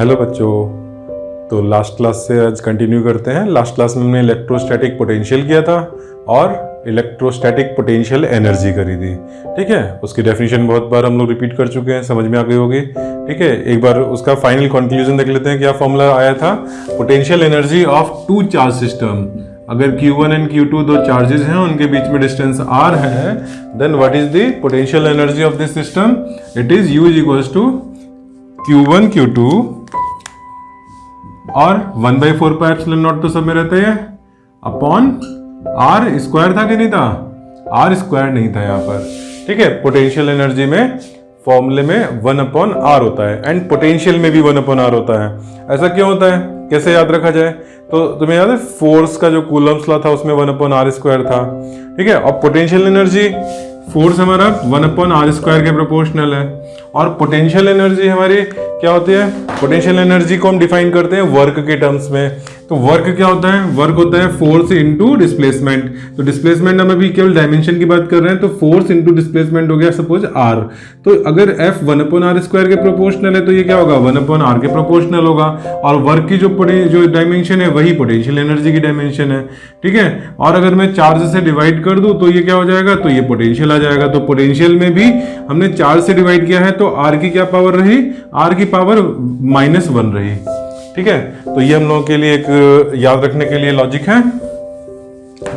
Hello बच्चों, तो last class से आज कंटिन्यू करते हैं। लास्ट क्लास में हमने इलेक्ट्रोस्टैटिक पोटेंशियल किया था और इलेक्ट्रोस्टैटिक पोटेंशियल एनर्जी करी थी। ठीक है, उसकी डेफिनेशन बहुत बार हम लोग रिपीट कर चुके हैं, समझ में आ गई होगी। ठीक है, एक बार उसका फाइनल कंक्लूजन देख लेते हैं। क्या फॉर्मूला आया था? Potential energy of two charge system. अगर Q1 एंड Q2 दो चार्जेस हैं, उनके बीच में डिस्टेंस r है, then what is the potential energy of this system? It is U is equals to Q1 Q2 और 1/4 पाई एप्सिलॉन नॉट तो सब में रहता है अपॉन r स्क्वायर था कि नहीं था? r स्क्वायर नहीं था यहाँ पर। ठीक है, पोटेंशियल एनर्जी में फॉर्मूले में 1/r होता है एंड पोटेंशियल में भी 1/r होता है। ऐसा क्यों होता है, कैसे याद रखा जाए? तो तुम्हें याद है फोर्स का जो कूलम्स लॉ था उसमें 1/r स्क्वायर था। ठीक है, और पोटेंशियल एनर्जी फोर्स हमारा 1/r स्क्वायर के प्रोपोर्शनल है। और पोटेंशियल एनर्जी हमारी क्या होती है? पोटेंशियल एनर्जी को हम डिफाइन करते हैं वर्क के टर्म्स में। तो वर्क क्या होता है? वर्क होता है फोर्स इनटू डिस्प्लेसमेंट। तो डिस्प्लेसमेंट हम अभी केवल डायमेंशन की बात कर रहे हैं, तो फोर्स इनटू डिस्प्लेसमेंट हो गया सपोज r। तो अगर F 1/r स्क्वायर के प्रोपोर्शनल है तो ये क्या होगा? 1/r के प्रोपोर्शनल होगा। और वर्क की जो डायमेंशन है वही पोटेंशियल एनर्जी की डायमेंशन है। ठीक है, और अगर मैं चार्ज से डिवाइड कर दूं तो ये क्या हो जाएगा? तो ये पोटेंशियल आ जाएगा। तो पोटेंशियल में भी हमने चार्ज से डिवाइड किया है, तो r की क्या पावर रही? r की पावर -1 रही। ठीक है, तो ये हम लोगों के लिए एक याद रखने के लिए लॉजिक है।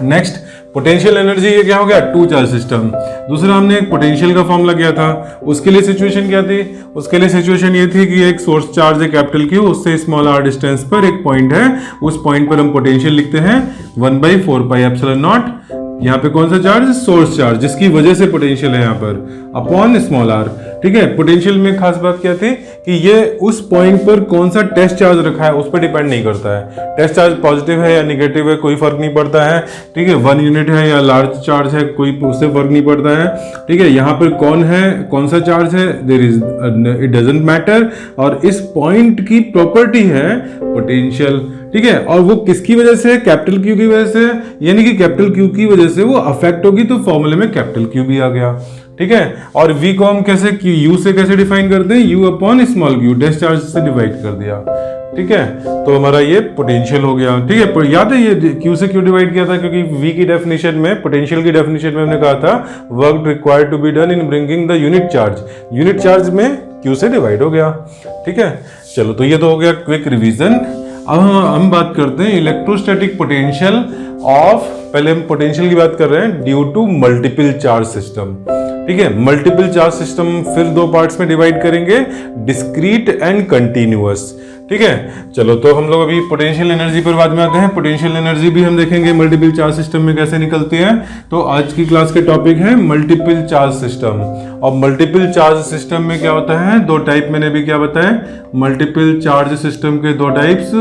नेक्स्ट, पोटेंशियल एनर्जी ये क्या हो गया? Two charge system. दूसरा हमने एक पोटेंशियल का फॉर्मूला किया था, उसके लिए सिचुएशन क्या थी? उसके लिए सिचुएशन ये थी कि एक सोर्स चार्ज है कैपिटल Q, उससे स्मॉल r डिस्टेंस पर एक पॉइंट है, उस पॉइंट पर हम पोटेंशियल लिखते हैं 1/4 पाई एप्सिलॉन नॉट। यहाँ पे कौन सा चार्ज? सोर्स चार्ज, जिसकी वजह से पोटेंशियल है यहाँ पर, अपॉन स्मॉल r। ठीक है, पोटेंशियल में खास बात क्या थी कि ये उस पॉइंट पर कौन सा टेस्ट चार्ज रखा है उस पर डिपेंड नहीं करता है। टेस्ट चार्ज पॉजिटिव है या नेगेटिव है कोई फर्क नहीं पड़ता है। ठीक है, 1 यूनिट है या लार्ज चार्ज है कोई उससे फर्क नहीं पड़ता है। ठीक है, यहाँ पर कौन है, कौन सा चार्ज है, इट डजंट मैटर। और इस पॉइंट की प्रॉपर्टी है पोटेंशियल। ठीक है, और वो किसकी वजह से? कैपिटल Q की वजह से, यानी कि कैपिटल Q की वजह से वो अफेक्ट होगी, तो फॉर्मूले में कैपिटल Q भी आ गया। ठीक है, और V को हम कैसे U से कैसे डिफाइन करते हैं? U upon small q, desk charge से डिवाइड कर दिया। ठीक है, तो हमारा ये पोटेंशियल हो गया। ठीक है, पर याद है ये Q से क्यों डिवाइड किया था? क्योंकि V की डेफिनेशन में, पोटेंशियल की डेफिनेशन में हमने कहा था work required to be done in bringing the unit charge. Unit charge में Q से डिवाइड हो गया। ठीक है, चलो तो ये तो हो गया क्विक रिवीजन। अब हम बात करते हैं इलेक्ट्रोस्टैटिक पोटेंशियल ऑफ, पहले हम पोटेंशियल की बात कर रहे हैं due to multiple charge system. ठीक है, मल्टीपल चार्ज सिस्टम फिर दो पार्ट्स में डिवाइड करेंगे, डिस्क्रीट एंड कंटिन्यूअस। ठीक है, चलो तो हम लोग अभी पोटेंशियल एनर्जी पर बाद में आते हैं। पोटेंशियल एनर्जी भी हम देखेंगे मल्टीपल चार्ज सिस्टम में कैसे निकलती है। तो आज की क्लास के टॉपिक है मल्टीपल चार्ज सिस्टम। और मल्टीपल चार्ज सिस्टम में क्या होता है? दो टाइप मैंने भी क्या बताया, मल्टीपल चार्ज सिस्टम के दो टाइप्स।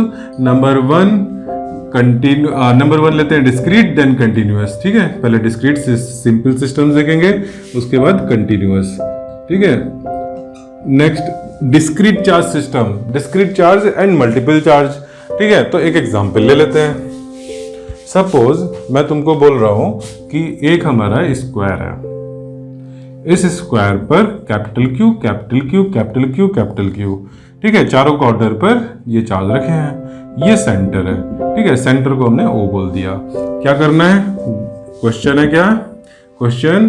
नंबर वन लेते हैं डिस्क्रीट, देन कंटिन्यूअस। ठीक है, पहले डिस्क्रीट सिंपल सिस्टम्स देखेंगे, उसके बाद कंटिन्यूअस। ठीक है, next discrete charge system, discrete charge and multiple charge. ठीक है, तो एक एग्जांपल ले लेते हैं। सपोज मैं तुमको बोल रहा हूं कि एक हमारा स्क्वायर है, इस स्क्वायर पर capital Q, capital Q, capital Q, capital Q। ठीक है, चारों कॉर्नर पर ये चार्ज रखे हैं, ये सेंटर है। ठीक है, सेंटर को हमने O बोल दिया। क्या करना है? क्वेश्चन है क्या? Question,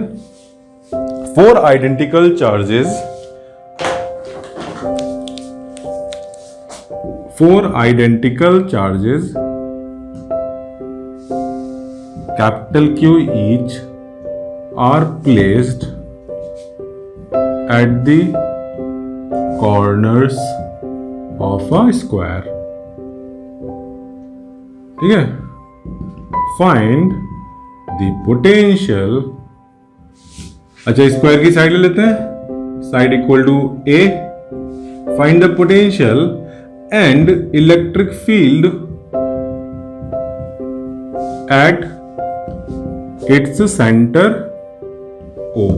four identical charges, capital Q each are placed at the corners of a square. ठीक है, find the potential। अच्छा, स्क्वायर की साइड ले लेते हैं, side equal to A। Find the potential and electric field at its centre O।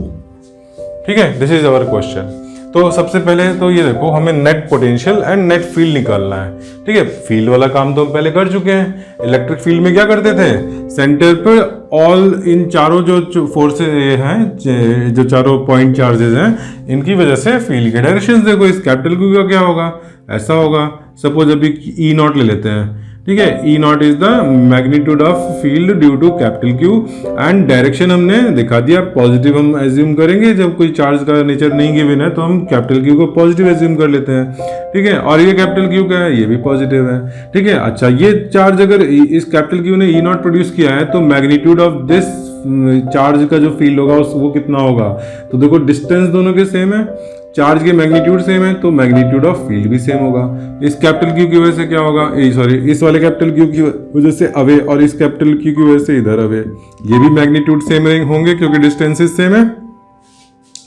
ठीक है, this is our question. तो सबसे पहले तो ये देखो, हमें net potential and net field निकालना है। ठीक है, फील्ड वाला काम तो हम पहले कर चुके हैं। इलेक्ट्रिक फील्ड में क्या करते थे? सेंटर पर ऑल इन चारों जो फोर्सेस हैं, जो चारों पॉइंट चार्जेस हैं, इनकी वजह से फील्ड के डायरेक्शन देखो। इस कैपिटल Q का क्या होगा? ऐसा होगा। सपोज अभी ई नॉट ले लेते हैं, ठीक है, E naught is the magnitude of field due to capital Q and direction हमने दिखा दिया पॉजिटिव हम एज्यूम करेंगे। जब कोई चार्ज का नेचर नहीं गिवन है तो हम कैपिटल क्यू को पॉजिटिव एज्यूम कर लेते हैं, ठीक है। और ये कैपिटल क्यू का है, ये भी पॉजिटिव है, ठीक है। अच्छा, ये चार्ज अगर इस कैपिटल क्यू ने ई नॉट प्रोड्यूस किया है तो मैग्नीट्यूड ऑफ दिस चार्ज का जो फील्ड होगा वो कितना होगा। तो देखो डिस्टेंस दोनों के सेम है, चार्ज के मैग्नीट्यूड सेम है, तो मैग्नीट्यूड ऑफ फील्ड भी सेम होगा। इस कैपिटल क्यू की वजह से क्या होगा, सॉरी इस वाले कैपिटल क्यू की वजह से अवे और इस कैपिटल क्यू की वजह से इधर अवे, ये भी मैग्नीट्यूड सेम होंगे क्योंकि डिस्टेंसेस सेम है,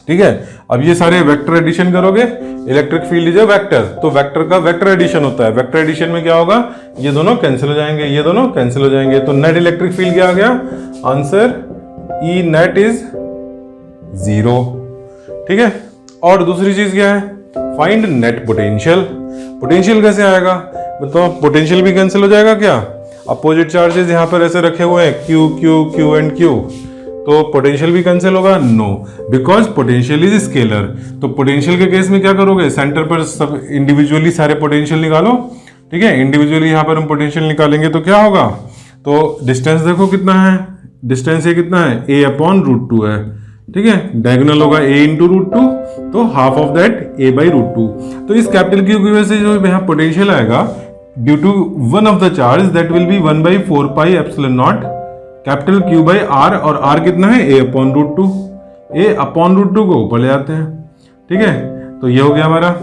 ठीक है। अब ये सारे वेक्टर एडिशन करोगे, electric field is a vector, तो वेक्टर का वेक्टर एडिशन होता है। वेक्टर एडिशन में क्या होगा, ये दोनों कैंसिल हो जाएंगे, ये दोनों कैंसिल हो जाएंगे, तो नेट इलेक्ट्रिक फील्ड क्या आ गया, आंसर ई नेट इज 0, ठीक है। और दूसरी चीज क्या है, फाइंड नेट पोटेंशियल। पोटेंशियल कैसे आएगा, बताओ, पोटेंशियल भी कैंसिल हो जाएगा क्या, अपोजिट चार्जेस यहाँ पर ऐसे रखे हुए हैं Q Q Q and Q, तो पोटेंशियल भी कैंसिल होगा, no, because potential is scalar. तो पोटेंशियल के केस में क्या करोगे, सेंटर पर सब इंडिविजुअली सारे पोटेंशियल निकालो, ठीक है। इंडिविजुअली यहाँ पर हम पोटेंशियल निकालेंगे तो क्या होगा, तो डिस्टेंस देखो कितना है, डिस्टेंस ये कितना है, a अपॉन रूट 2 है, ठीक है। डायगोनल होगा a इंटू रूट 2, तो half of that a by root 2। तो इस कैपिटल क्यू की वजह से जो यहाँ पोटेंशियल आएगा due to one of the charge that will be 1 by 4 pi epsilon not capital Q by R, और r कितना है a upon root 2, a upon root 2 को ऊपर ले आते हैं, ठीक है। तो ये हो गया हमारा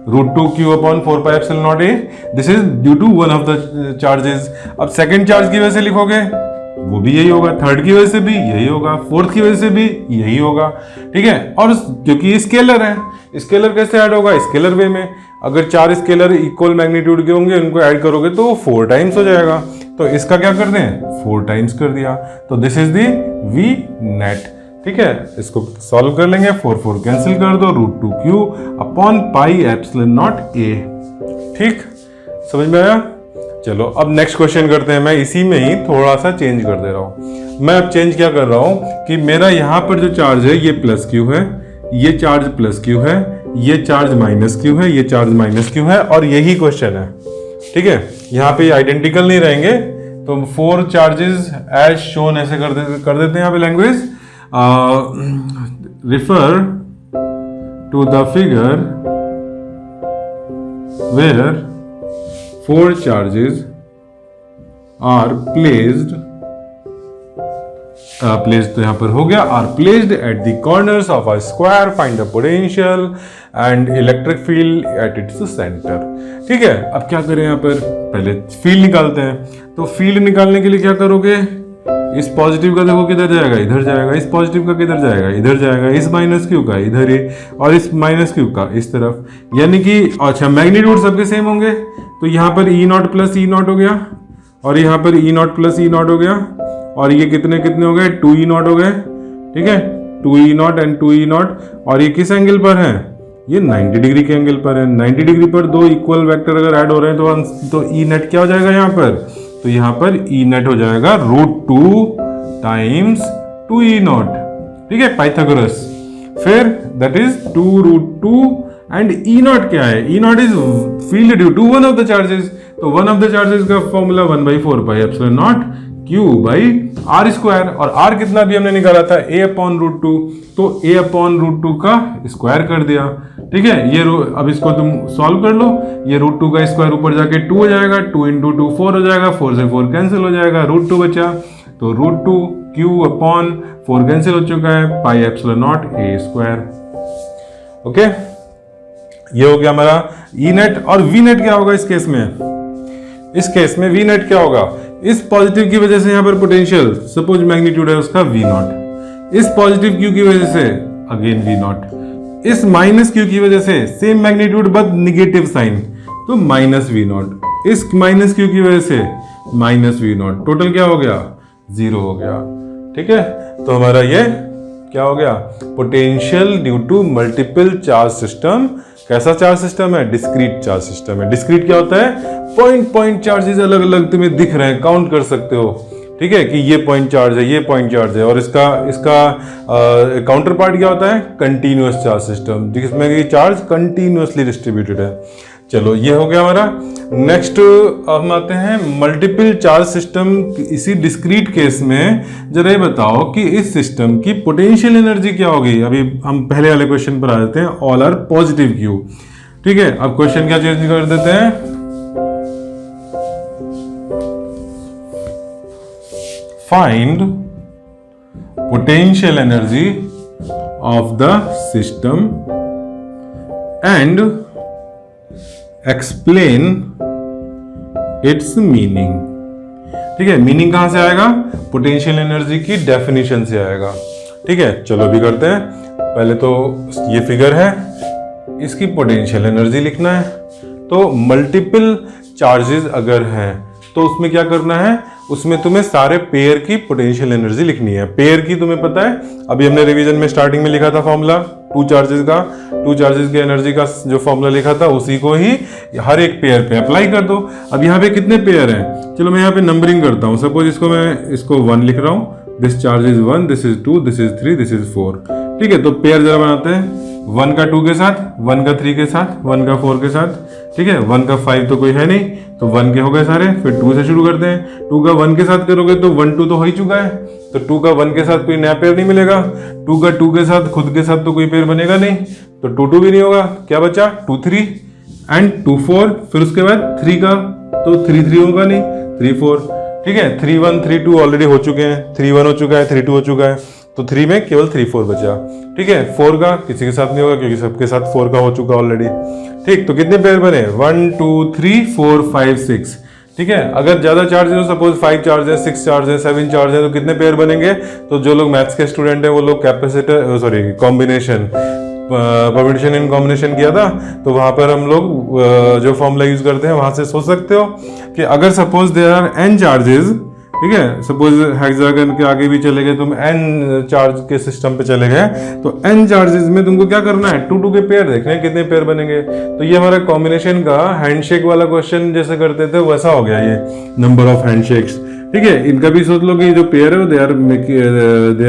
root 2 Q upon 4 pi epsilon naught a, this is due to one of the charges. अब सेकेंड चार्ज की वजह से लिखोगे वो भी यही होगा, थर्ड की वजह से भी यही होगा, फोर्थ की वजह से भी यही होगा, ठीक है। और क्योंकि स्केलर है, स्केलर कैसे ऐड होगा, स्केलर वे में, अगर 4 स्केलर इक्वल मैग्नीट्यूड के होंगे उनको ऐड करोगे तो 4 टाइम्स हो जाएगा, तो इसका क्या कर दें, 4 टाइम्स कर दिया, तो this is the V net, ठीक है। इसको सॉल्व कर लेंगे, 4 4 कैंसिल कर दो, root 2 Q upon pi epsilon naught a, ठीक, समझ में आया। चलो अब नेक्स्ट क्वेश्चन करते हैं। मैं इसी में ही थोड़ा सा चेंज कर दे रहा हूं। मैं अब चेंज क्या कर रहा हूं कि मेरा यहां पर जो चार्ज है ये प्लस क्यू है, ये चार्ज प्लस क्यू है, ये चार्ज माइनस क्यू है, ये चार्ज माइनस क्यू है, और यही क्वेश्चन है, ठीक है। यहाँ पे आइडेंटिकल नहीं रहेंगे, तो 4 चार्जेस एज शोन ऐसे कर देते हैं यहाँ पे language. Refer to the figure where 4 charges are placed तो यहां पर हो गया, are placed at the corners of a square, find the potential and electric field at its center, ठीक है। अब क्या करें, यहाँ पर पहले फील्ड निकालते हैं। तो फील्ड निकालने के लिए क्या करोगे, इस पॉजिटिव का देखो किधर जाएगा, इधर जाएगा, इस पॉजिटिव का किधर जाएगा, इधर जाएगा, इस माइनस क्यू का इधर ही, और इस माइनस क्यू का इस तरफ, यानी कि अच्छा मैग्नीट्यूड सबके सेम होंगे, तो यहाँ पर ई नॉट प्लस ई नॉट हो गया, और यहाँ पर ई नॉट प्लस ई नॉट हो गया, और ये कितने कितने हो गए, 2 ई नॉट हो गए, ठीक है, 2 ई नॉट एंड 2 ई नॉट, और ये किस एंगल पर है, ये 90 डिग्री के एंगल पर है। 90 डिग्री पर 2 इक्वल वेक्टर अगर ऐड हो रहे हैं तो ई नेट क्या हो जाएगा यहाँ पर, तो यहाँ पर ई नेट हो जाएगा रूट 2 टाइम्स 2 ई नॉट, ठीक है, पाइथागोरस। फिर that is 2 root 2 and E naught क्या है, E naught is field due to one of the charges, तो वन ऑफ द चार्जेस का formula 1/4 pi epsilon naught Q by R square, और R कितना भी हमने निकाला था a अपॉन रूट 2, तो a अपॉन रूट 2 का स्क्वायर कर दिया, ठीक है। ये अब इसको तुम सॉल्व कर लो, ये रूट 2 का स्क्वायर ऊपर जाके 2 हो जाएगा, 2 इंटू 2 4 हो जाएगा, 4 से 4 कैंसिल हो जाएगा, रूट 2 बचा, तो रूट 2 क्यू अपॉन 4 कैंसिल हो चुका है, पाई epsilon naught a square, okay. ये हो गया हमारा ई नेट। और वी नेट क्या होगा इस केस में, इस केस में वी नेट क्या होगा, इस पॉजिटिव की वजह से यहां पर पोटेंशियल सपोज मैग्नीट्यूड है उसका v नॉट, इस पॉजिटिव क्यू की वजह से अगेन v नॉट, इस माइनस क्यू की वजह से same magnitude but negative sign, तो माइनस v नॉट, इस माइनस क्यू की वजह से माइनस v नॉट, टोटल क्या हो गया, 0 हो गया, ठीक है। तो हमारा ये क्या हो गया, potential due to multiple charge system. कैसा चार्ज सिस्टम है, डिस्क्रीट चार्ज सिस्टम है। डिस्क्रीट क्या होता है, पॉइंट पॉइंट चार्जेस अलग अलग तुम्हें दिख रहे हैं, काउंट कर सकते हो, ठीक है, कि ये पॉइंट चार्ज है, ये पॉइंट चार्ज है, और इसका काउंटर पार्ट क्या होता है, कंटिन्यूअस चार्ज सिस्टम, जिसमें कि चार्ज कंटिन्यूअसली डिस्ट्रीब्यूटेड है। चलो ये हो गया हमारा। नेक्स्ट हम आते हैं मल्टीपल चार्ज सिस्टम। इसी डिस्क्रीट केस में जरा ये बताओ कि इस सिस्टम की पोटेंशियल एनर्जी क्या होगी। अभी हम पहले वाले क्वेश्चन पर आ जाते हैं, ऑल आर पॉजिटिव क्यू। ठीक है, अब क्वेश्चन क्या चेंज कर देते हैं, find potential energy of the system and explain its meaning। ठीक है, मीनिंग कहां से आएगा, पोटेंशियल एनर्जी की डेफिनेशन से आएगा। ठीक है, चलो अभी करते हैं। पहले तो ये फिगर है, इसकी पोटेंशियल एनर्जी लिखना है। तो मल्टीपल चार्जेस अगर हैं तो उसमें क्या करना है, उसमें तुम्हें सारे पेयर की पोटेंशियल एनर्जी लिखनी है। पेयर की तुम्हें पता है, अभी हमने रिवीजन में स्टार्टिंग में लिखा था फॉर्मूला टू चार्जेस की एनर्जी का जो फॉर्मूला लिखा था, उसी को ही हर एक पेयर पे अप्लाई कर दो। अब यहाँ पे कितने पेयर हैं, चलो मैं यहाँ पे नंबरिंग करता हूँ। सपोज इसको 1 लिख रहा हूँ, this charge is 1, this is 2, this is 3, this is 4। ठीक है, तो पेयर जरा बनाते हैं, 1 का 2 के साथ, 1 का 3 के साथ, 1 का 4 के साथ। ठीक है, 1 का 5 तो कोई है नहीं, तो 1 के हो गए सारे। फिर 2 से शुरू करते हैं, 2 का 1 के साथ करोगे तो 1 2 तो हो ही चुका है, तो 2 का 1 के साथ कोई नया पेयर नहीं मिलेगा। 2 का 2 के साथ खुद के साथ तो कोई पेयर बनेगा नहीं, तो 2 2 भी नहीं होगा। क्या बचा, 2 3 एंड 2 4। फिर उसके बाद 3 का तो 3 3 होगा नहीं, 3 4। ठीक है, 3 1 3 2 ऑलरेडी हो चुके हैं, 3 1 हो चुका है, 3 2 हो चुका है, तो 3 में केवल 3 4 बचा। ठीक है, 4 का किसी के साथ नहीं होगा क्योंकि सबके साथ 4 का हो चुका ऑलरेडी। ठीक, तो कितने पेयर बने, 1 2 3 4 5 6। ठीक है, अगर ज्यादा चार्ज है, सपोज 5 चार्ज है, 6 चार्ज है, 7 चार्ज है, तो कितने पेयर बनेंगे। तो जो लोग मैथ्स के स्टूडेंट हैं वो लोग कॉम्बिनेशन परम्यूटेशन इन कॉम्बिनेशन किया था, तो वहां पर हम लोग जो फॉर्मूला यूज करते हैं वहां से सोच सकते हो कि अगर suppose there are n charges, ठीक है, सपोज हेक्सागन के आगे भी चले गए, तुम n चार्ज के सिस्टम पे चले गए, तो n चार्जेस में तुमको क्या करना है, 2 2 के पेयर देखने हैं कितने पेयर बनेंगे। तो ये हमारा कॉम्बिनेशन का हैंडशेक वाला क्वेश्चन जैसे करते थे वैसा हो गया ये, नंबर ऑफ हैंडशेक्स। ठीक है, इनका भी सोच लो कि जो पेयर है they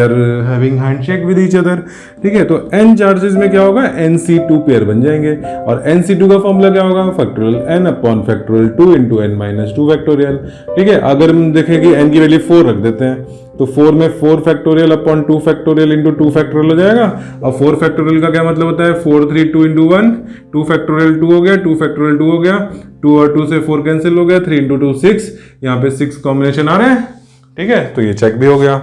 are having handshake with each other. ठीक है, तो n चार्जेस में क्या होगा, nc2 पेयर बन जाएंगे, और nc2 का फॉर्मूला क्या होगा, factorial n upon factorial 2 into n minus 2 factorial. ठीक है, अगर हम देखें कि n की वैल्यू 4 रख देते हैं, तो 4 में 4 factorial upon 2 factorial into 2 factorial हो जाएगा। अब 4 फैक्टोरियल का क्या मतलब होता है, 4 3 2 इंटू 1, 2 फैक्टोरियल 2 हो गया, 2 फैक्टोरियल 2 हो गया, 2 और 2 से 4 कैंसिल हो गया, 3 इंटू 2 6, यहाँ पे 6 कॉम्बिनेशन आ रहे हैं। ठीक है, तो ये चेक भी हो गया।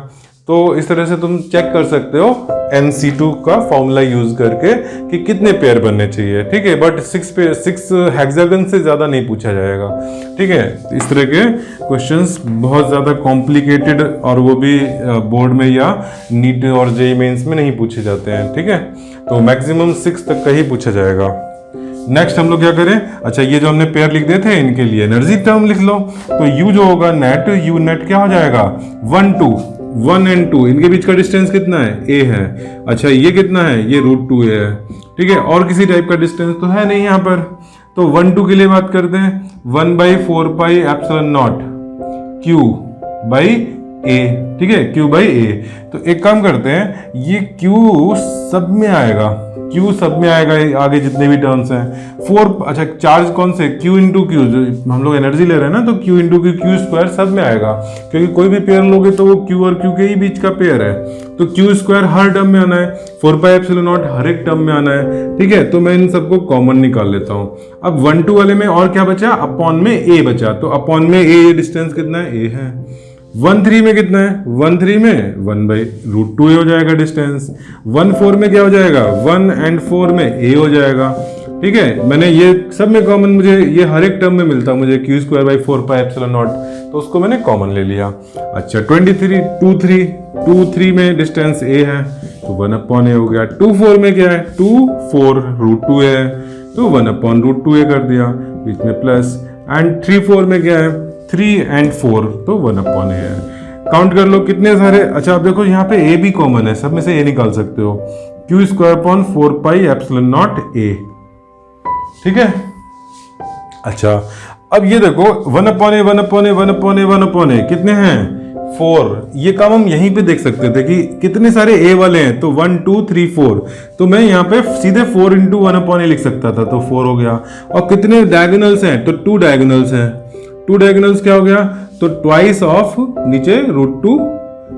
तो इस तरह से तुम चेक कर सकते हो nc2 का फॉर्मूला यूज करके कि कितने पेयर बनने चाहिए। ठीक है, बट 6 हेक्सागन से ज्यादा नहीं पूछा जाएगा। ठीक है, इस तरह के क्वेश्चंस बहुत ज्यादा कॉम्प्लिकेटेड और वो भी बोर्ड में या नीट और जेईई मेंस में नहीं पूछे जाते हैं। ठीक है, तो मैक्सिमम 6 तक का ही पूछा जाएगा। नेक्स्ट हम लोग क्या करें, अच्छा ये जो हमने पेयर लिख दिए थे इनके लिए एनर्जी टर्म लिख लो। तो यू जो होगा नेट, यू नेट क्या हो जाएगा, 1 2, 1 and 2, इनके बीच का डिस्टेंस कितना है, a है। अच्छा ये कितना है, ये √2a है। ठीक है, और किसी टाइप का डिस्टेंस तो है नहीं यहाँ पर, तो 1 2 के लिए बात करते हैं, 1/4 pi epsilon not q by a। ठीक है, q बाई a। तो एक काम करते हैं, ये q सब में आएगा, Q सब में आएगा, आगे जितने भी टर्म्स हैं। 4, अच्छा चार्ज कौन से, Q इंटू क्यू, जो हम लोग एनर्जी ले रहे हैं ना, तो Q इंटू क्यू स्क्वायर सब में आएगा, क्योंकि कोई भी पेयर लोगे तो वो Q और Q के ही बीच का पेयर है, तो Q स्क्वायर हर टर्म में आना है, 4 पाई एप्सिलॉन नॉट हर एक टर्म में आना है। ठीक है, तो मैं इन सबको कॉमन निकाल लेता हूँ। अब 1 2 वाले में और क्या बचा, अपॉन में a बचा, तो अपॉन में a डिस्टेंस कितना है, a है। 1 3 में कितना है, 1 3 में 1/√2a हो जाएगा डिस्टेंस। 1 4 में क्या हो जाएगा, 1 and 4 में a हो जाएगा। ठीक है, मैंने ये सब में कॉमन, मुझे ये हर एक टर्म में मिलता मुझे q²/4 पाई एप्सिलॉन नॉट, तो उसको मैंने कॉमन ले लिया। अच्छा 2 3 में डिस्टेंस a है, तो 1/a हो गया। 2 4 में क्या है, 2 4 √2a है, तो 1/√2a कर दिया, बीच में प्लस। एंड 3 4 में क्या है, 3 and 4, तो 1/a है। काउंट कर लो कितने सारे। अच्छा अब देखो यहाँ पे a भी कॉमन है, सब में से a निकाल सकते हो, q²/4 pi epsilon naught a। ठीक है, अच्छा अब ये देखो 1/a कितने हैं, 4, ये काम हम यहीं पे देख सकते थे कि कितने सारे ए वाले हैं, तो 1 2 3 4, तो मैं यहाँ पे सीधे 4 इंटू 1/a लिख सकता था, तो 4 हो गया। और कितने डायगोनल्स हैं, तो 2 डायगोनल्स हैं, 2 डायगोनल्स क्या हो गया, तो ट्वाइस ऑफ नीचे √2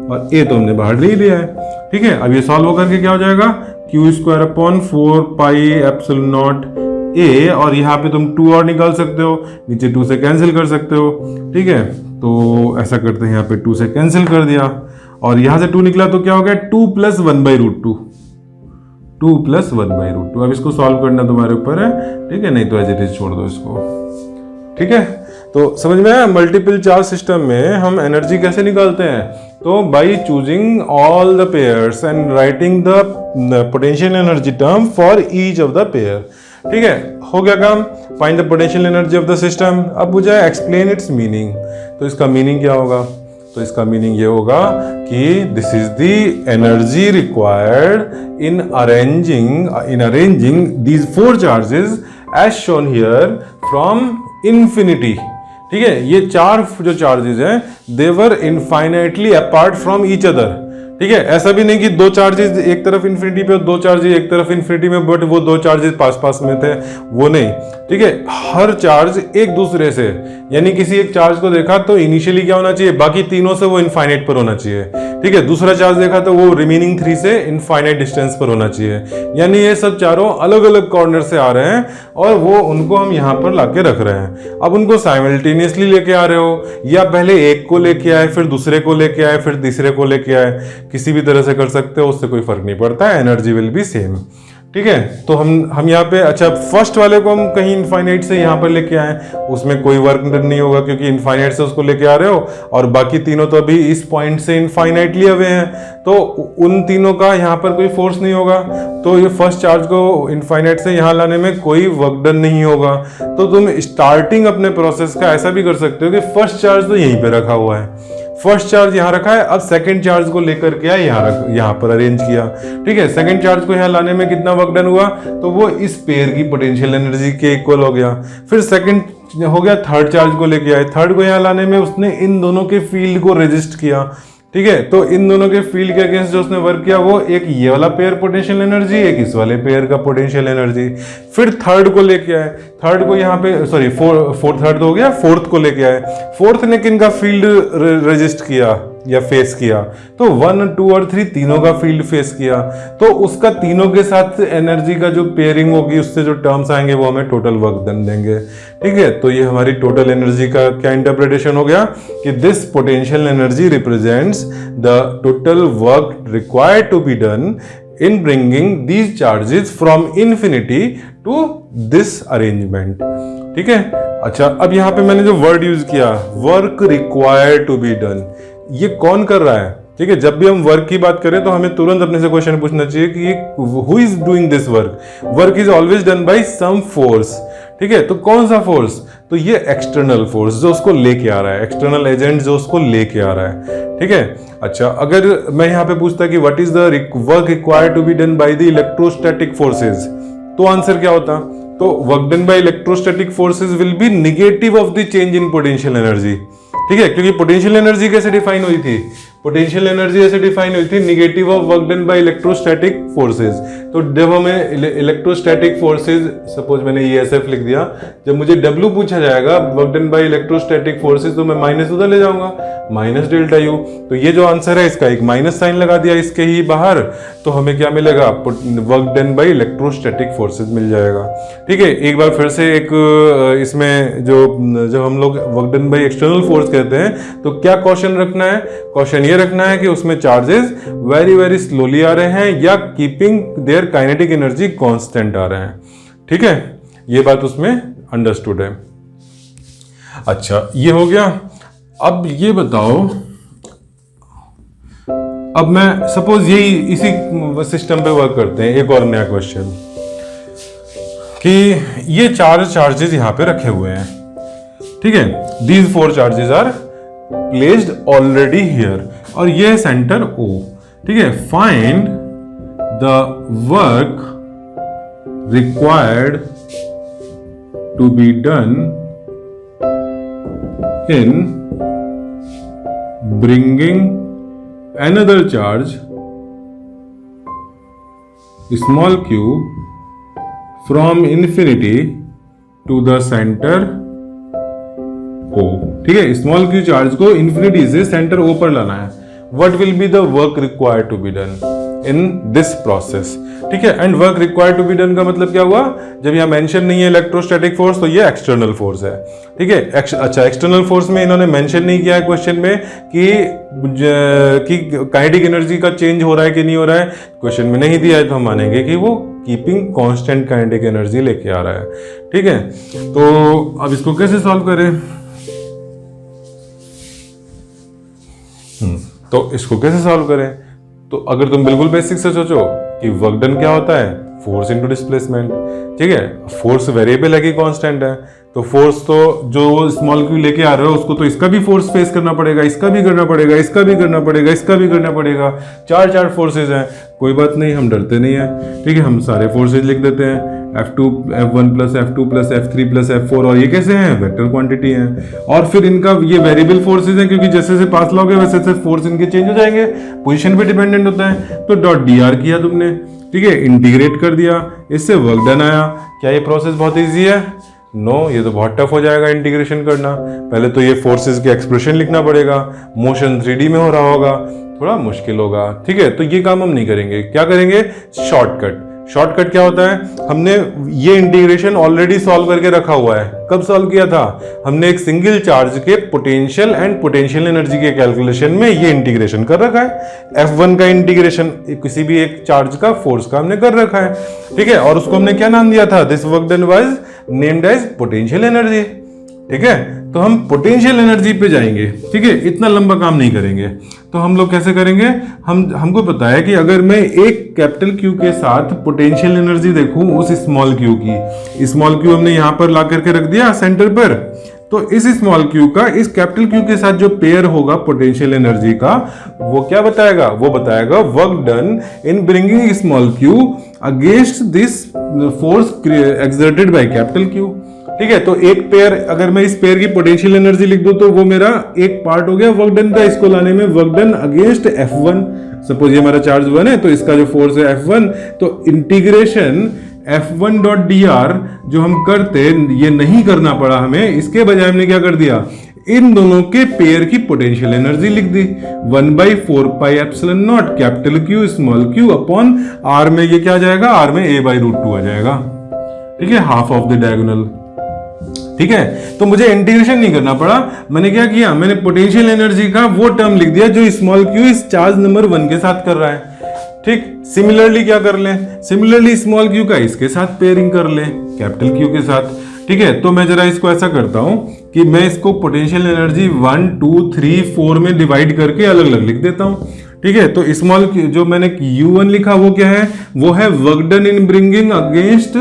और ए तो हमने बाहर ले ही लिया है। ठीक है, अब ये सॉल्व होकर के क्या हो जाएगा, q² 4πε0 ए, और यहाँ पे तुम 2 और निकाल सकते हो, नीचे 2 से कैंसिल कर सकते हो। ठीक है, तो ऐसा करते हैं, यहाँ पे 2 से कैंसिल कर दिया और यहाँ से 2 निकला तो क्या हो गया, 2 + 1/√2, 2 + 1/√2। अब इसको सॉल्व करना तुम्हारे ऊपर है। ठीक है, नहीं तो एज इट इज छोड़ दो इसको। ठीक है, तो समझ में आया। मल्टीपल चार्ज सिस्टम में हम एनर्जी कैसे निकालते हैं, तो by choosing all the pairs and writing the potential energy term for each of the pair. ठीक है, हो गया काम, find the potential energy of the system. अब मुझे एक्सप्लेन इट्स मीनिंग, तो इसका मीनिंग क्या होगा, तो इसका मीनिंग ये होगा कि this is the energy required in arranging these 4 charges as shown here from infinity. ठीक है, ये 4 जो चार्जेस हैं they were infinitely apart from each other. ठीक है, ऐसा भी नहीं कि 2 चार्जेस एक तरफ इन्फिनिटी पे और 2 चार्जेस एक तरफ इन्फिनिटी में, बट वो 2 चार्जेस पास पास में थे, वो नहीं। ठीक है, हर चार्ज एक दूसरे से, यानी किसी एक चार्ज को देखा तो इनिशियली क्या होना चाहिए, बाकी तीनों से वो इनफाइनाइट पर होना चाहिए। ठीक है, दूसरा चार्ज देखा तो वो रिमेनिंग 3 से इनफाइनाइट डिस्टेंस पर होना चाहिए। यानी ये सब चारों अलग अलग कॉर्नर से आ रहे हैं और वो उनको हम यहाँ पर लाके रख रहे हैं। अब उनको साइमल्टेनियसली लेके आ रहे हो, या पहले एक को लेके आए, फिर दूसरे को लेके आए, फिर तीसरे को लेके आए, किसी भी तरह से कर सकते हो, उससे कोई फर्क नहीं पड़ता है, एनर्जी विल बी सेम। ठीक है, तो हम यहाँ पे, अच्छा फर्स्ट वाले को हम कहीं इनफाइनाइट से यहाँ पर लेके आए, उसमें कोई वर्क नहीं होगा क्योंकि इनफाइनाइट से उसको लेके आ रहे हो, और बाकी तीनों तो अभी इस पॉइंट से इनफाइनाइट लिए हुए हैं, तो उन तीनों का यहाँ पर कोई फोर्स नहीं होगा। तो ये फर्स्ट चार्ज को इनफाइनाइट से यहाँ लाने में कोई वर्क डन नहीं होगा। तो तुम स्टार्टिंग अपने प्रोसेस का ऐसा भी कर सकते हो कि फर्स्ट चार्ज तो यहीं पे रखा हुआ है, फर्स्ट चार्ज यहाँ रखा है, अब सेकंड चार्ज को लेकर के आए यहाँ पर अरेंज किया। ठीक है, सेकंड चार्ज को यहाँ लाने में कितना वर्क डन हुआ, तो वो इस पेयर की पोटेंशियल एनर्जी के इक्वल हो गया। फिर सेकंड हो गया, थर्ड चार्ज को लेके आए, थर्ड को यहाँ लाने में उसने इन दोनों के फील्ड को रेजिस्ट किया। ठीक है, तो इन दोनों के फील्ड के अगेंस्ट जो उसने वर्क किया, वो एक ये वाला पेयर पोटेंशियल एनर्जी, एक इस वाले पेयर का पोटेंशियल एनर्जी। फिर थर्ड को लेके आए, थर्ड को यहाँ पे सॉरी फोर्थ, थर्ड हो गया, फोर्थ को लेके आए, फोर्थ ने किन का फील्ड रेजिस्ट किया या फेस किया, तो 1 2 और 3 तीनों का फील्ड फेस किया। तो उसका तीनों के साथ एनर्जी का जो पेयरिंग होगी, उससे जो टर्म्स आएंगे वो हमें टोटल वर्क डन देंगे। ठीक है, तो ये हमारी टोटल एनर्जी का क्या इंटरप्रिटेशन हो गया कि this potential energy represents the total work required to be done in bringing these charges from infinity to this arrangement। ठीक है, अच्छा अब यहां पे मैंने जो वर्ड यूज किया, work required to be done, ये कौन कर रहा है। ठीक है, जब भी हम वर्क की बात करें तो हमें तुरंत अपने से क्वेश्चन पूछना चाहिए कि who is doing this work. Work is always done by some force. ठीक है, तो कौन सा फोर्स, तो ये एक्सटर्नल फोर्स जो उसको लेके आ रहा है, एक्सटर्नल एजेंट जो उसको लेके आ रहा है। ठीक है, अच्छा अगर मैं यहाँ पे पूछता कि what is the work required to be done by the electrostatic forces, तो आंसर क्या होता, तो work done by electrostatic forces will be negative of the change in potential energy. ठीक है, क्योंकि पोटेंशियल एनर्जी कैसे डिफाइन हुई थी, पोटेंशियल एनर्जी ऐसे डिफाइन हुई थी, negative of work done by electrostatic forces. तो जब हमें इलेक्ट्रोस्टैटिक फोर्सेस, सपोज मैंने ESF लिख दिया, जब मुझे W पूछा जाएगा work done by electrostatic forces, तो मैं माइनस उधर ले जाऊंगा, माइनस डेल्टा U। तो ये जो आंसर है इसका एक माइनस साइन लगा दिया इसके ही बाहर, तो हमें क्या मिलेगा, work done by electrostatic forces मिल जाएगा। ठीक है, एक बार फिर से एक इसमें जो हम लोग work done by external force कहते हैं, तो क्या क्वेश्चन रखना है, क्वेश्चन ये रखना है कि उसमें चार्जेस वेरी वेरी स्लोली आ रहे हैं या keeping their kinetic energy constant आ रहे हैं। ठीक है, ये बात उसमें अंडरस्टूड है। अच्छा ये हो गया। अब ये बताओ, अब मैं सपोज यही इसी सिस्टम पे वर्क करते हैं, एक और नया क्वेश्चन कि ये 4 चार्जेस यहां पे रखे हुए हैं। ठीक है, these 4 charges are placed already here, और ये सेंटर O। ठीक है, find the work required to be done in bringing another charge small q from infinity to the center O। ठीक है, स्मॉल q चार्ज को इंफिनिटी से centre O पर लाना है। What will be the work required to be done in this process? ठीक है, and work required to be done का मतलब क्या हुआ, जब यहाँ मेंशन नहीं है इलेक्ट्रोस्टैटिक फोर्स तो ये एक्सटर्नल फोर्स है। ठीक है, अच्छा एक्सटर्नल फोर्स में इन्होंने मेंशन नहीं किया है क्वेश्चन में कि काइनेटिक एनर्जी का चेंज हो रहा है कि नहीं हो रहा है, क्वेश्चन में नहीं दिया है तो हम मानेंगे कि वो कीपिंग कांस्टेंट काइनेटिक एनर्जी लेके आ रहा है। ठीक है, तो अब इसको कैसे सॉल्व करें, तो इसको कैसे सॉल्व करें, तो अगर तुम बिल्कुल बेसिक से सोचो कि वर्क डन क्या होता है, फोर्स इनटू डिस्प्लेसमेंट। ठीक है, फोर्स वेरिएबल है कि कांस्टेंट है, तो फोर्स तो जो स्मॉल क्यू लेके आ रहे हो उसको तो इसका भी फोर्स फेस करना पड़ेगा, इसका भी करना पड़ेगा, इसका भी करना पड़ेगा, इसका भी करना पड़ेगा। चार फोर्सेज हैं, कोई बात नहीं, हम डरते नहीं है। ठीक है, हम सारे फोर्सेज लिख देते हैं, F2 F1 plus F2 plus F3 plus F4, और ये कैसे हैं, वेक्टर क्वांटिटी हैं, और फिर इनका ये वेरिएबल फोर्सेज हैं क्योंकि जैसे जैसे पास लाओगे वैसे वैसे फोर्स इनके चेंज हो जाएंगे, पोजीशन पे डिपेंडेंट होता है। तो डॉट dr किया तुमने, ठीक है, इंटीग्रेट कर दिया, इससे वर्क डन आया। क्या ये प्रोसेस बहुत ईजी है? नो, ये तो बहुत टफ हो जाएगा इंटीग्रेशन करना। पहले तो ये फोर्सेस के एक्सप्रेशन लिखना पड़ेगा, मोशन 3D में हो रहा होगा, थोड़ा मुश्किल होगा। ठीक है, तो ये काम हम नहीं करेंगे, क्या करेंगे, शॉर्टकट। शॉर्टकट क्या होता है, हमने ये इंटीग्रेशन ऑलरेडी सॉल्व करके रखा हुआ है। कब सॉल्व किया था, हमने एक सिंगल चार्ज के पोटेंशियल एंड पोटेंशियल एनर्जी के कैलकुलेशन में ये इंटीग्रेशन कर रखा है। F1 का इंटीग्रेशन किसी भी एक चार्ज का फोर्स का हमने कर रखा है। ठीक है, और उसको हमने क्या नाम दिया था, this work done was named as potential energy. ठीक है, तो हम पोटेंशियल एनर्जी पे जाएंगे। ठीक है, इतना लंबा काम नहीं करेंगे। तो हम लोग कैसे करेंगे, हमको पता है कि अगर मैं एक कैपिटल क्यू के साथ पोटेंशियल एनर्जी देखूं उस स्मॉल क्यू की, स्मॉल क्यू हमने यहां पर ला करके रख दिया सेंटर पर, तो इस स्मॉल क्यू का इस कैपिटल क्यू के साथ जो पेयर होगा पोटेंशियल एनर्जी का, वो क्या बताएगा, वो बताएगा work done in bringing small Q against this force exerted by capital Q. ठीक है, तो एक पेयर, अगर मैं इस पेयर की पोटेंशियल एनर्जी लिख दूं तो वो मेरा एक पार्ट हो गया वर्क डन का, इसको लाने में work done against F1। Suppose ये हमारा चार्ज 1 है तो इसका जो फोर्स है F1, तो इंटीग्रेशन F1 डॉट dr जो हम करते ये नहीं करना पड़ा हमें, इसके बजाय हमने क्या कर दिया, इन दोनों के पेयर की पोटेंशियल एनर्जी लिख दी, 1/4 pi epsilon not capital Q small Q upon r में ये क्या आ जाएगा, r में a/√2 आ जाएगा। ठीक है, हाफ ऑफ द डायगोनल। ठीक है, तो मुझे इंटीग्रेशन नहीं करना पड़ा, मैंने क्या किया, मैंने पोटेंशियल एनर्जी का वो टर्म लिख दिया जो स्मॉल क्यू इस चार्ज नंबर 1 के साथ कर रहा है। ठीक, सिमिलरली क्या कर लें, सिमिलरली स्मॉल क्यू का इसके साथ पेयरिंग कर लें कैपिटल क्यू के साथ। ठीक है, तो मैं जरा इसको ऐसा करता हूं कि मैं इसको पोटेंशियल एनर्जी 1 2 3 4 में डिवाइड करके अलग अलग लिख देता हूं। ठीक है, तो स्मॉल जो मैंने U1 लिखा वो क्या है, वो है work done in bringing against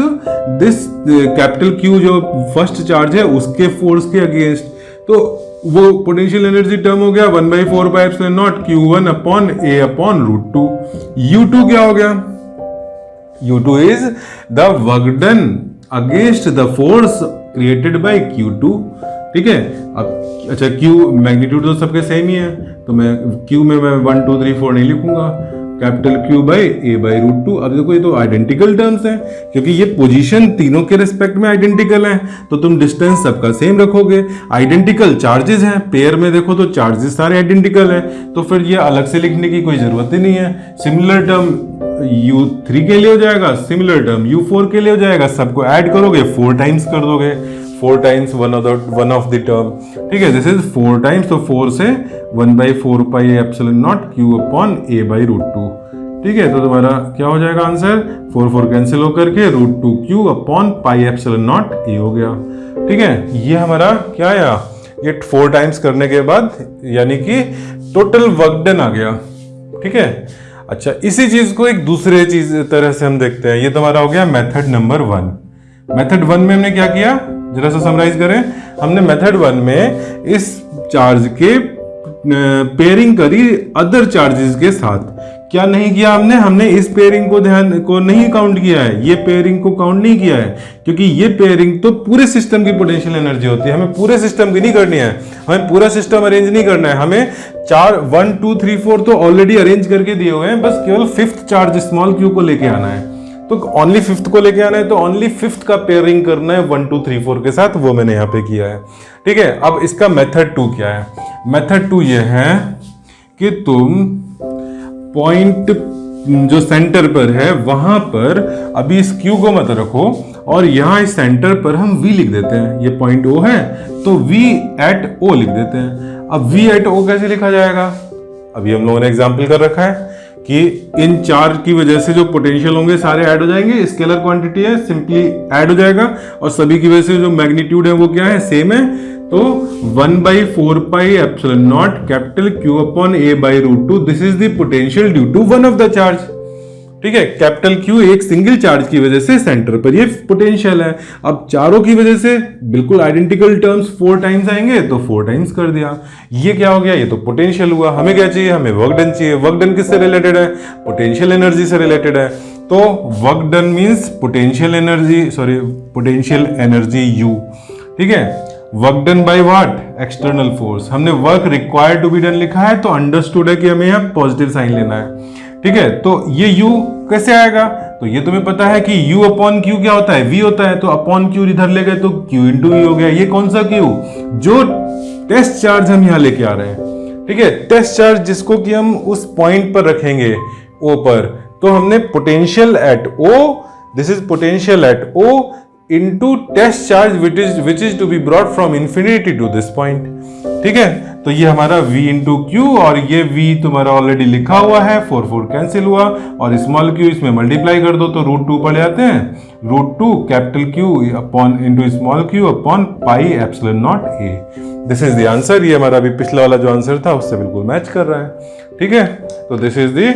this capital Q जो फर्स्ट चार्ज है उसके फोर्स के अगेंस्ट, तो वो पोटेंशियल एनर्जी टर्म हो गया 1/4 pi epsilon not Q1 upon A/√2। U2 क्या हो गया, U2 is the work done against the force created by Q2। ठीक है, अब अच्छा Q मैग्नीट्यूड तो सबके सेम ही है, तो मैं Q में मैं 1 2 3 4 नहीं लिखूंगा, कैपिटल Q बाई A/√2। अब देखो ये तो आइडेंटिकल टर्म्स हैं, क्योंकि ये पोजीशन तीनों के रिस्पेक्ट में आइडेंटिकल है, तो तुम डिस्टेंस सबका सेम रखोगे। आइडेंटिकल चार्जेस हैं, पेयर में देखो तो चार्जेस सारे आइडेंटिकल हैं, तो फिर ये अलग से लिखने की कोई जरूरत ही नहीं है। सिमिलर टर्म U3 के लिए हो जाएगा, सिमिलर टर्म U4 के लिए हो जाएगा, सबको ऐड करोगे 4 टाइम्स कर दोगे, 4 times one of the term. ठीक है, दिस इज 4 टाइम्स, तो 4 से 1/4 pi epsilon not Q upon A/√2। ठीक है, तो तुम्हारा क्या हो जाएगा आंसर, 4 कैंसिल होकर के √2Q upon pi epsilon naught A हो गया। ठीक है, ये हमारा क्या आया, ये 4 टाइम्स करने के बाद यानी कि टोटल वर्क डन आ गया। ठीक है, अच्छा इसी चीज को एक दूसरे चीज तरह से हम देखते हैं। ये तुम्हारा हो गया मेथड नंबर 1। मेथड 1 में हमने क्या किया, जरा सा समराइज करें। हमने मेथड 1 में इस चार्ज के पेयरिंग करी अदर चार्जेस के साथ, क्या नहीं किया हमने इस पेयरिंग को नहीं काउंट किया है, ये पेयरिंग को काउंट नहीं किया है, क्योंकि ये पेयरिंग तो पूरे सिस्टम की पोटेंशियल एनर्जी होती है। हमें पूरे सिस्टम की नहीं करनी है, हमें पूरा सिस्टम अरेंज नहीं करना है, हमें 1 2 3 4 तो ऑलरेडी अरेंज करके दिए हुए हैं, बस केवल 5th चार्ज स्मॉल क्यू को लेके आना है। तो ओनली 5th को लेके आना है, तो ओनली 5th का पेयरिंग करना है 1 2 3 4 के साथ, वो मैंने यहाँ पे किया है। ठीक है, अब इसका मेथड 2 क्या है? मेथड 2 ये है कि तुम पॉइंट जो सेंटर पर है वहां पर अभी इस क्यू को मत रखो, और यहां इस सेंटर पर हम v लिख देते हैं। ये पॉइंट O है तो v at O लिख देते हैं। अब v at O कैसे लिखा जाएगा? अभी हम लोगों ने एग्जाम्पल कर रखा है कि इन चार्ज की वजह से जो पोटेंशियल होंगे सारे ऐड हो जाएंगे, स्केलर क्वांटिटी है, सिंपली ऐड हो जाएगा, और सभी की वजह से जो मैग्नीट्यूड है वो क्या है? सेम है। तो 1/4 pi epsilon not capital Q upon A by root 2, this is the potential due to one of the charge. ठीक है, कैपिटल Q एक सिंगल चार्ज की वजह से सेंटर पर ये पोटेंशियल है। अब चारों की वजह से बिल्कुल आइडेंटिकल टर्म्स 4 टाइम्स आएंगे, तो 4 टाइम्स कर दिया। ये क्या हो गया? ये तो पोटेंशियल हुआ। हमें क्या चाहिए? हमें वर्क डन चाहिए। वर्क डन किससे रिलेटेड है? पोटेंशियल एनर्जी से रिलेटेड है। तो work done means potential energy U। ठीक है, work done by what? External force. हमने work required to be done लिखा है, तो अंडरस्टूड है कि हमें यहाँ पॉजिटिव साइन लेना है। ठीक है, तो ये U कैसे आएगा? तो ये तुम्हें पता है कि U अपॉन Q क्या होता है? V होता है। तो अपॉन Q इधर ले गए तो Q इंटू V हो गया। ये कौन सा Q? जो टेस्ट चार्ज हम यहाँ लेके आ रहे हैं। ठीक है, टेस्ट चार्ज जिसको कि हम उस पॉइंट पर रखेंगे O पर। तो हमने potential at O, this is potential at O into test charge which is to be brought from infinity to this point। ठीक है, तो ये हमारा V into Q, और ये V तुम्हारा ऑलरेडी लिखा हुआ है, 4 कैंसिल हुआ, और स्मॉल q इसमें मल्टीप्लाई कर दो तो √2 पड़ जाते हैं। √2 capital Q upon into small q upon pi epsilon naught A। This is the answer. ये हमारा अभी पिछला वाला जो आंसर था उससे बिल्कुल मैच कर रहा है। ठीक है, तो this is the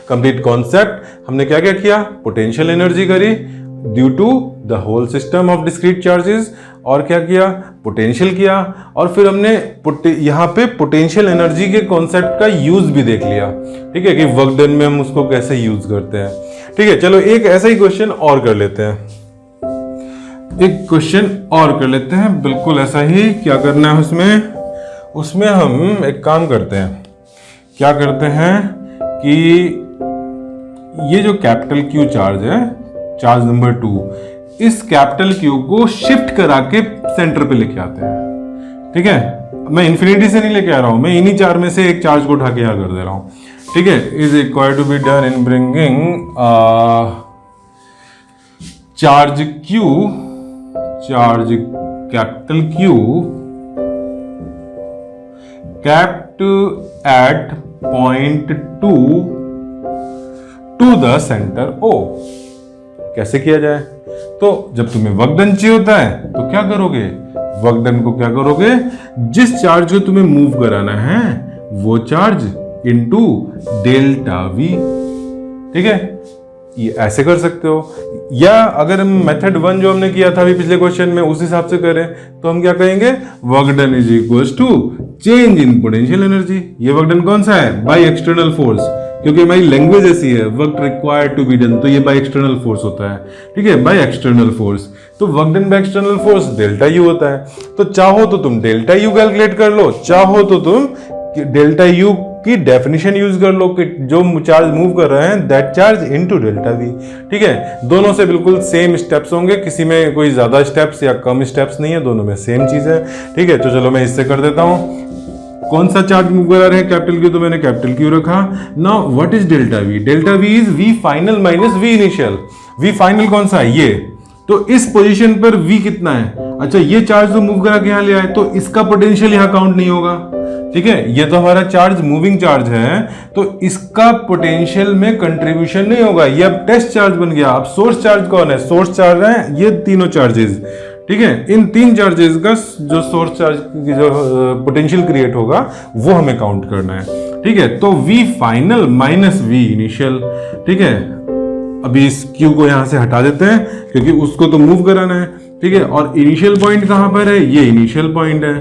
complete concept. हमने क्या क्या किया? पोटेंशियल एनर्जी करी due to the whole system of discrete charges, और क्या किया? पोटेंशियल किया, और फिर हमने यहाँ पे पोटेंशियल एनर्जी के कॉन्सेप्ट का यूज भी देख लिया। ठीक है, कि वर्क डन में हम उसको कैसे यूज करते हैं। ठीक है, चलो एक ऐसा ही क्वेश्चन और कर लेते हैं। बिल्कुल ऐसा ही। क्या करना है उसमें हम एक काम करते हैं। क्या करते हैं कि ये जो कैपिटल Q चार्ज है, चार्ज नंबर 2, इस कैपिटल Q को शिफ्ट करा के सेंटर पे लेके आते हैं। ठीक है, मैं इन्फिनिटी से नहीं लेके आ रहा हूं, मैं इन्हीं चार में से एक चार्ज को उठा के यहां कर दे रहा हूं। ठीक है, is required to be done in bringing charge capital Q kept at point 2 to the center O। कैसे किया जाए? तो जब तुम्हें वर्क डन चाहिए होता है तो क्या करोगे? वर्क डन को क्या करोगे? जिस चार्ज को तुम्हें मूव कराना है वो चार्ज इनटू डेल्टा V। ठीक है, ये ऐसे कर सकते हो, या अगर हम मेथड 1 जो हमने किया था अभी पिछले क्वेश्चन में उस हिसाब से करें तो हम क्या कहेंगे? Work done is equals to change in potential energy. ये वर्क डन कौन सा है? बाय एक्सटर्नल फोर्स, क्योंकि हमारी लैंग्वेज ऐसी है, work required to be done, तो ये बाय एक्सटर्नल फोर्स होता है। ठीक है, बाय एक्सटर्नल फोर्स। तो work done by external force delta U होता है। तो चाहो तो तुम डेल्टा U कैलकुलेट कर लो, चाहो तो तुम डेल्टा U की डेफिनेशन यूज कर लो कि जो चार्ज मूव कर रहे हैं that charge into delta V। ठीक है, दोनों से बिल्कुल सेम स्टेप्स होंगे, किसी में कोई ज्यादा स्टेप्स या कम स्टेप्स नहीं है, दोनों में सेम चीज है। ठीक है, तो चलो मैं इससे कर देता हूं। कौन सा चार्ज मूव करा रहे हैं? कैपिटल Q, तो मैंने कैपिटल Q रखा। Now what is delta V? Delta V is V final minus V initial. V final कौन सा है? ये। तो इस पोजीशन पर V कितना है? अच्छा, ये चार्ज तो मूव करा के यहां ले आए तो इसका पोटेंशियल यहां काउंट नहीं होगा। ठीक है, ये तो हमारा चार्ज मूविंग चार्ज है, तो इसका पोटेंशियल में कंट्रीब्यूशन नहीं होगा। ये अब टेस्ट चार्ज बन गया। अब सोर्स चार्ज कौन है? सोर्स चार्ज है ये तीनों चार्जेस। ठीक है, इन 3 चार्जेस का जो सोर्स चार्ज की जो पोटेंशियल क्रिएट होगा वो हमें काउंट करना है। ठीक है, तो V final minus V initial. ठीक है, अभी इस Q को यहां से हटा देते हैं क्योंकि उसको तो मूव कराना है। ठीक है, और इनिशियल पॉइंट कहां पर है? ये इनिशियल पॉइंट है।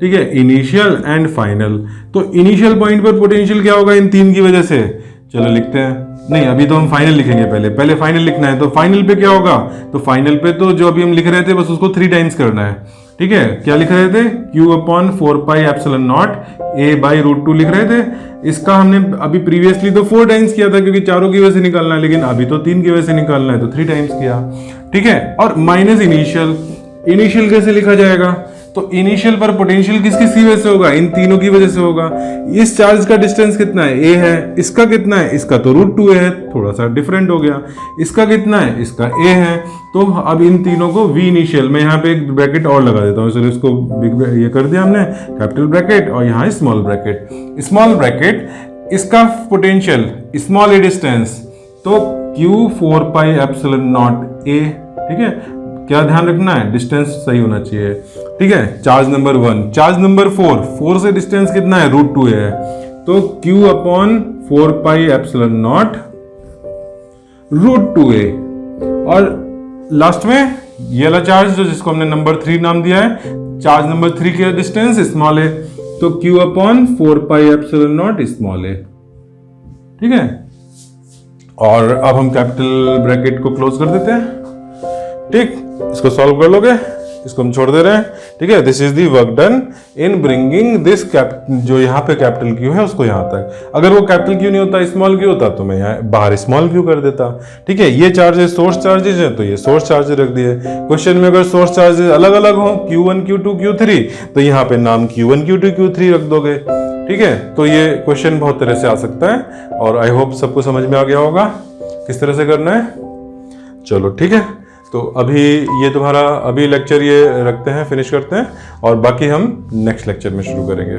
ठीक है, इनिशियल एंड फाइनल। तो इनिशियल पॉइंट पर पोटेंशियल क्या होगा इन तीन की वजह से, चलो लिखते हैं। नहीं, अभी तो हम फाइनल लिखेंगे, पहले फाइनल लिखना है। तो फाइनल पे क्या होगा, तो फाइनल पे तो जो अभी हम लिख रहे थे बस उसको 3 टाइम्स करना है। ठीक है, क्या लिख रहे थे, Q/4πε0 A/√2 लिख रहे थे। इसका हमने अभी प्रीवियसली तो 4 टाइम्स किया था क्योंकि चारों की वजह से निकालना है, लेकिन अभी तो 3 की वजह से निकालना है तो 3 टाइम्स किया। ठीक है, और माइनस इनिशियल। इनिशियल कैसे लिखा जाएगा, तो इनिशियल पर पोटेंशियल किस किस की वजह से होगा, इन तीनों की वजह से होगा। इस चार्ज का डिस्टेंस कितना है, a है। इसका कितना है, इसका तो √2 है, थोड़ा सा डिफरेंट हो गया। इसका कितना है, इसका a है। तो अब इन तीनों को v इनिशियल, मैं यहाँ पे एक ब्रैकेट और लगा देता हूँ, चलो इसको बिग ये कर दिया हमने, कैपिटल ब्रैकेट और यहाँ स्मॉल ब्रैकेट। स्मॉल ब्रैकेट, इसका पोटेंशियल स्मॉल a डिस्टेंस, तो Q4πε0 a। ठीक है, क्या ध्यान रखना है, डिस्टेंस सही होना चाहिए। ठीक है, चार्ज नंबर 1। चार्ज नंबर 4 से डिस्टेंस कितना है, √2 है, तो Q/4πε0 √2a। और लास्ट में ये वाला चार्ज जो जिसको हमने नंबर 3 नाम दिया है, चार्ज नंबर 3 का डिस्टेंस स्मॉल है, तो Q/4πε0 स्मॉल है। ठीक है, और अब हम कैपिटल ब्रैकेट को क्लोज कर देते हैं। ठीक, इसको सॉल्व कर लोगे, इसको हम छोड़ दे रहे हैं। ठीक है, this is the work done in bringing this जो यहाँ पे कैपिटल क्यू है उसको यहाँ तक। अगर वो कैपिटल क्यू नहीं होता, स्मॉल क्यू होता, तो मैं यहाँ बाहर स्मॉल क्यू कर देता। ठीक है, ये चार्जेस सोर्स चार्जेस है तो ये सोर्स चार्जेस रख दिए। क्वेश्चन में अगर सोर्स चार्जेस अलग अलग हो, Q1 Q2 Q3, तो यहाँ पे नाम Q1 Q2 Q3 रख दोगे। ठीक है, तो ये क्वेश्चन बहुत तरह से आ सकता है और आई होप सबको समझ में आ गया होगा किस तरह से करना है। चलो ठीक है, तो अभी ये तुम्हारा अभी लेक्चर ये रखते हैं, फिनिश करते हैं, और बाकी हम नेक्स्ट लेक्चर में शुरू करेंगे।